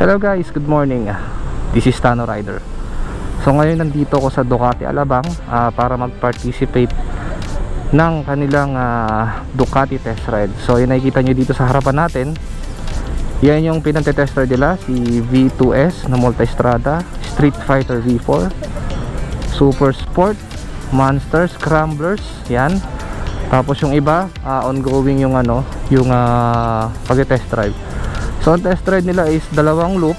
Hello guys, good morning. This is Tano Rider. So ngayon nandito ako sa Ducati Alabang para mag-participate ng kanilang Ducati test ride. So yung nakikita nyo dito sa harapan natin, yan yung pinante-test ride nila, si V2S na Multistrada, Street Fighter V4, Super Sport, Monster, Scramblers, yan. Tapos yung iba, ongoing yung pag-test drive. So ang test ride nila is dalawang loop.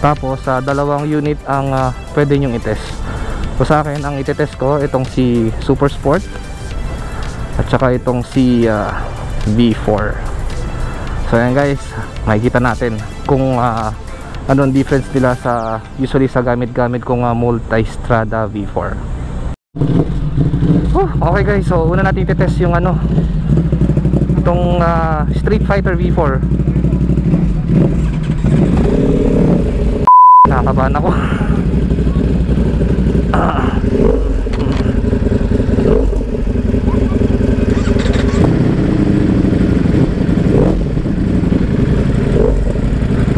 Tapos dalawang unit ang pwede nyong itest. So sa akin, ang itetest ko itong si Super Sport at saka itong si V4. So ayan guys, makikita natin kung anong difference nila sa usually sa gamit-gamit kong Multistrada V4. Okay guys, so una natin itetest yung itong Street Fighter V4. Nakakabahan ako.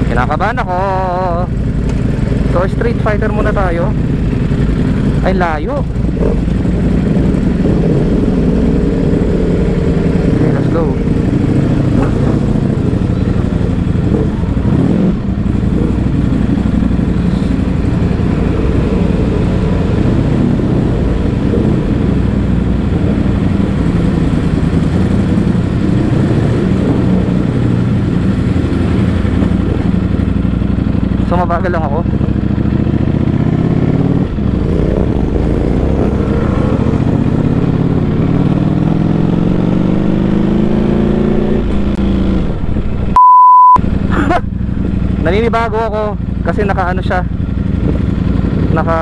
Kinakabahan ako. So Street Fighter muna tayo. Ay layo. Okay, let's go. So mabagal lang ako. Naninibago ako kasi naka siya, naka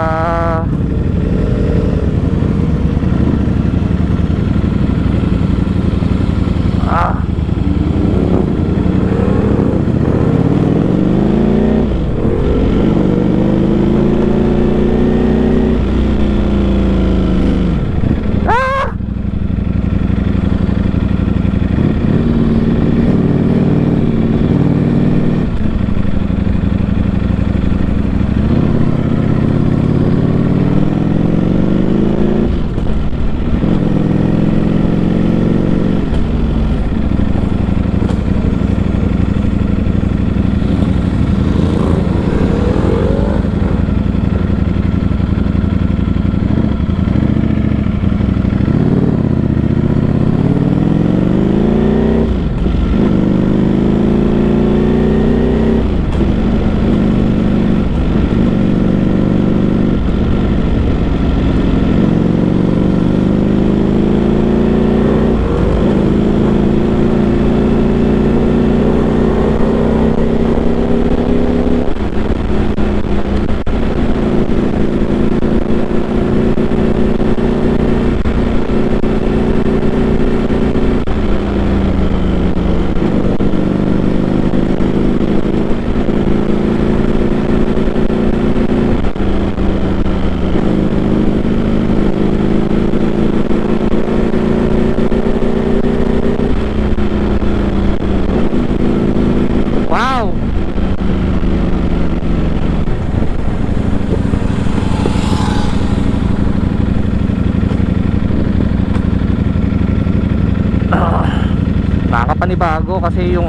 nakakapanibago kasi yung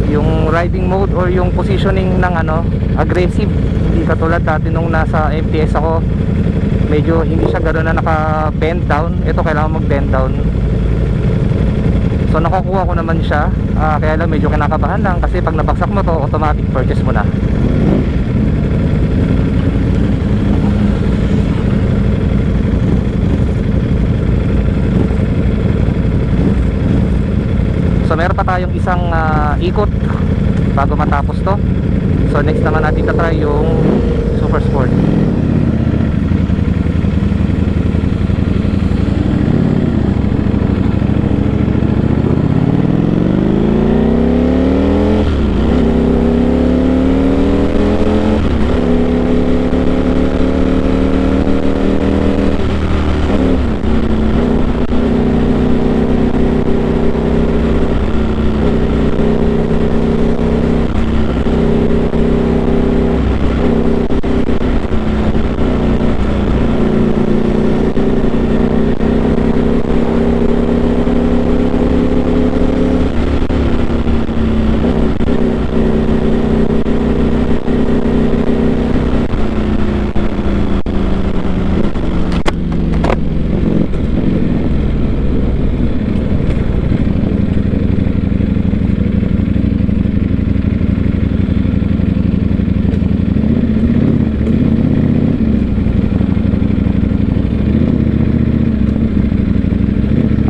yung riding mode or yung positioning ng aggressive. Hindi katulad dati nung nasa MTS ako, medyo hindi siya gano'n na naka bend down. Ito kailangan mag bend down. So nakukuha ko naman siya, kaya lang medyo kinakabahan lang kasi pag nabagsak mo to, automatic purchase mo na. So meron pa tayong isang ikot bago matapos to. So next naman natin tatry yung Super Sport.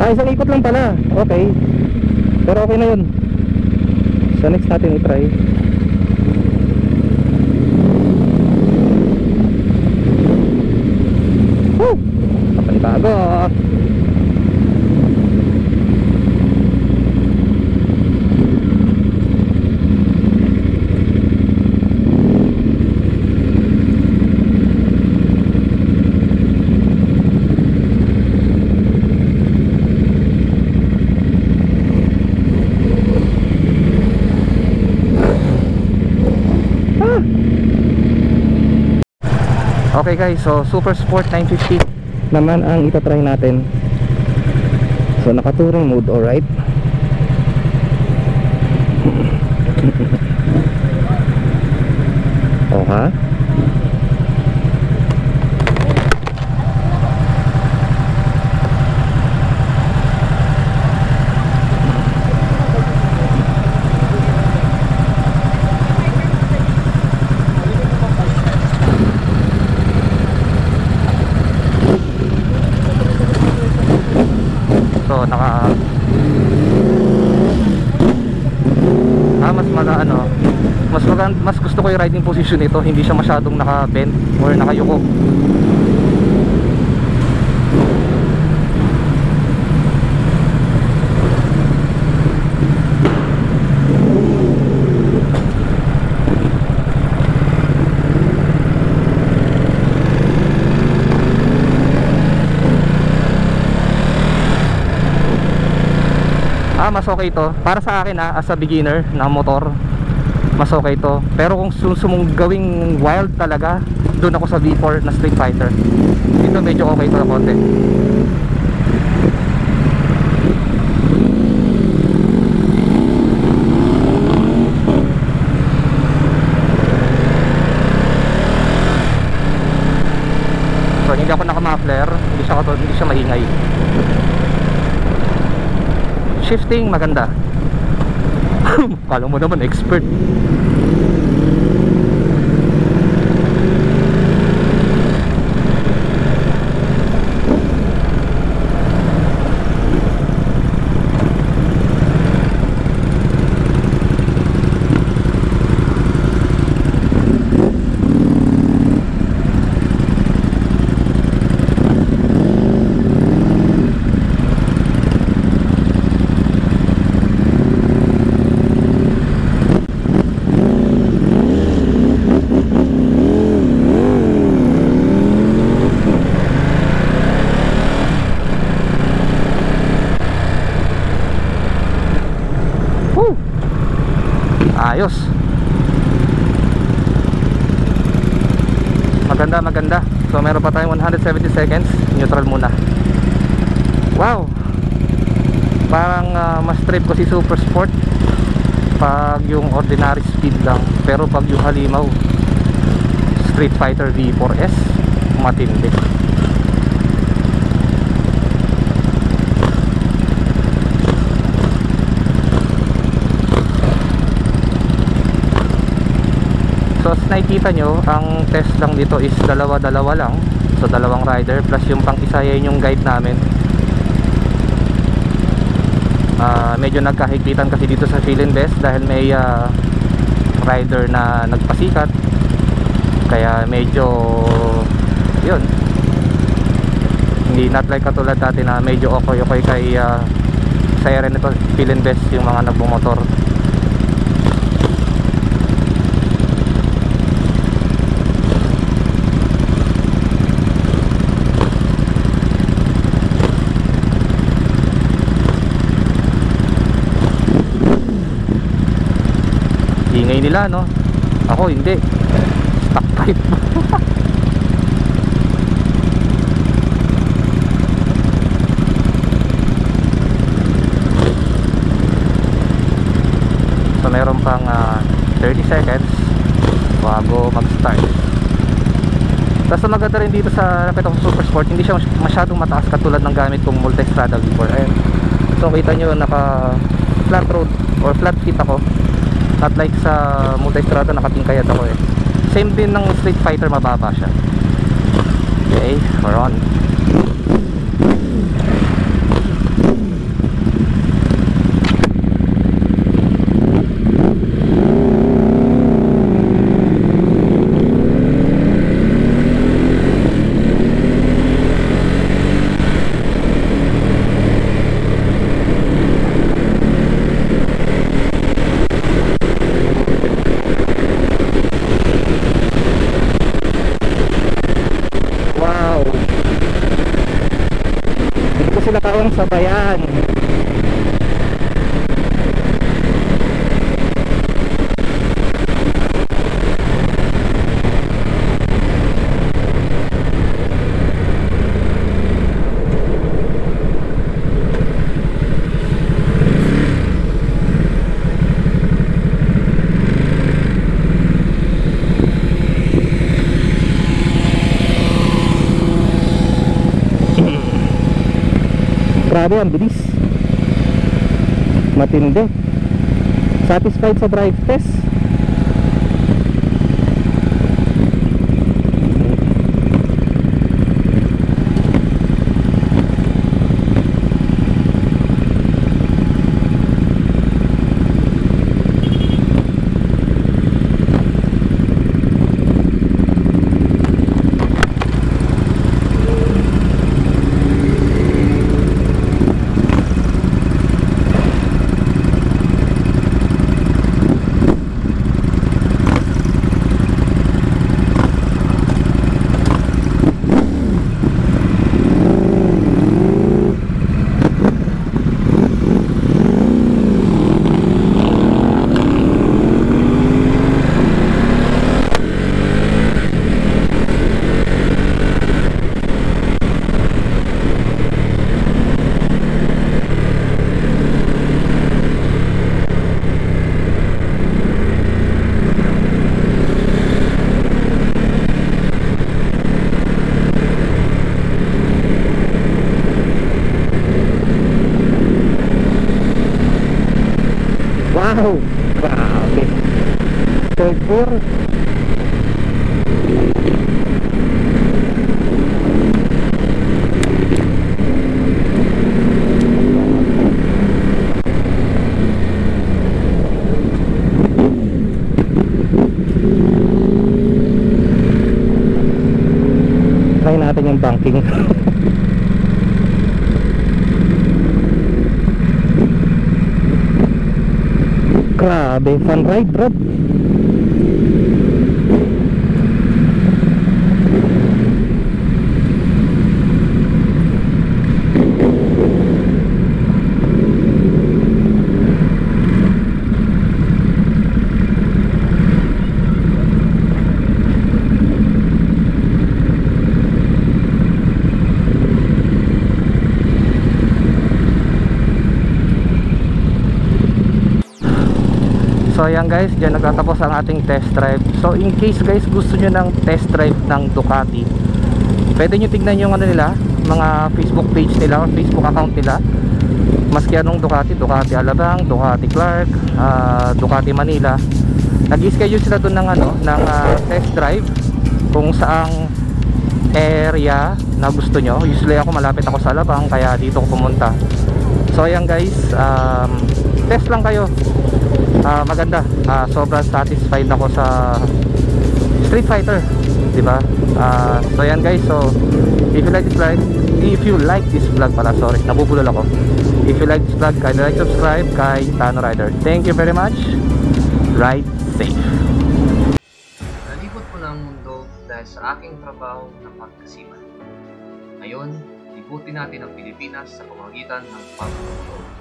isang ikot lang pala. Okay. Pero okay na yun. So next natin i-try. Woo! Kapanibago. Okay guys, so Super Sport 950 naman ang itatry natin. So nakatouring mode, alright. Oh ha? So mas gusto ko yung riding position nito, hindi siya masyadong naka-bend or nakayuko. Mas okay ito para sa akin as a beginner na motor. Mas okay ito. Pero kung sumong gawing wild talaga, doon ako sa V4 na Street Fighter. Ito medyo okay ito na konti. So hindi ako naka-muffler, hindi siya maingay. Shifting maganda. Kala mo naman expert. Ayos. Maganda. So meron pa tayong 170 seconds. Neutral muna. Wow. Parang mas trip ko si Super Sport pag yung ordinary speed lang. Pero pag yung halimaw Street Fighter V4S, matindi. So as nakikita nyo, ang test lang dito is dalawa lang. So dalawang rider plus yung pang isa, yun yung guide namin. Medyo nagkahigpitan kasi dito sa Phil and Best dahil may rider na nagpasikat. Kaya medyo yun, hindi not like katulad dati na medyo okay kay sa area nito Phil and Best yung mga nagbumotor. Ingay nila, no? Ako hindi. Stock pipe. So meron pang 30 seconds bago mag-start. Tapos maganda rin dito sa Rapid Super Sport, hindi siya masyadong mataas katulad ng gamit kong Multistrada V4. Ayan. So kita nyo, naka flat road or flat feet ako. Not like sa Multistrada nakatingkayat ako eh. Same din ng Street Fighter, mababa siya. Okay, we're on. na tayong sabayan. Grabe, ang bilis. Matindi. Satisfied sa drive test. Wow, grabe. Third gear. Try natin yung banking. Grabe, fun ride, bro. So ayan guys, dyan nagtatapos ang ating test drive. So in case guys gusto nyo ng test drive ng Ducati, pwede nyo tignan yung ano nila, mga Facebook page nila or Facebook account nila. Maski anong Ducati, Ducati Alabang, Ducati Clark, Ducati Manila, nag-schedule sila dun ng ano, ng test drive kung saang area na gusto nyo. Usually ako malapit ako sa Alabang, kaya dito ko pumunta. So ayan guys, test lang kayo. Maganda, sobrang satisfied ako sa Street Fighter, diba? So yan guys, so if you like this vlog, sorry, nabubulol ako. If you like this vlog, kindly like, subscribe kay Tano Rider. Thank you very much. Ride safe. Nalibot ko ng mundo dahil sa aking trabaho na pagkasiman. Ngayon, libutin natin ang Pilipinas sa pamamagitan ng pagtuturo.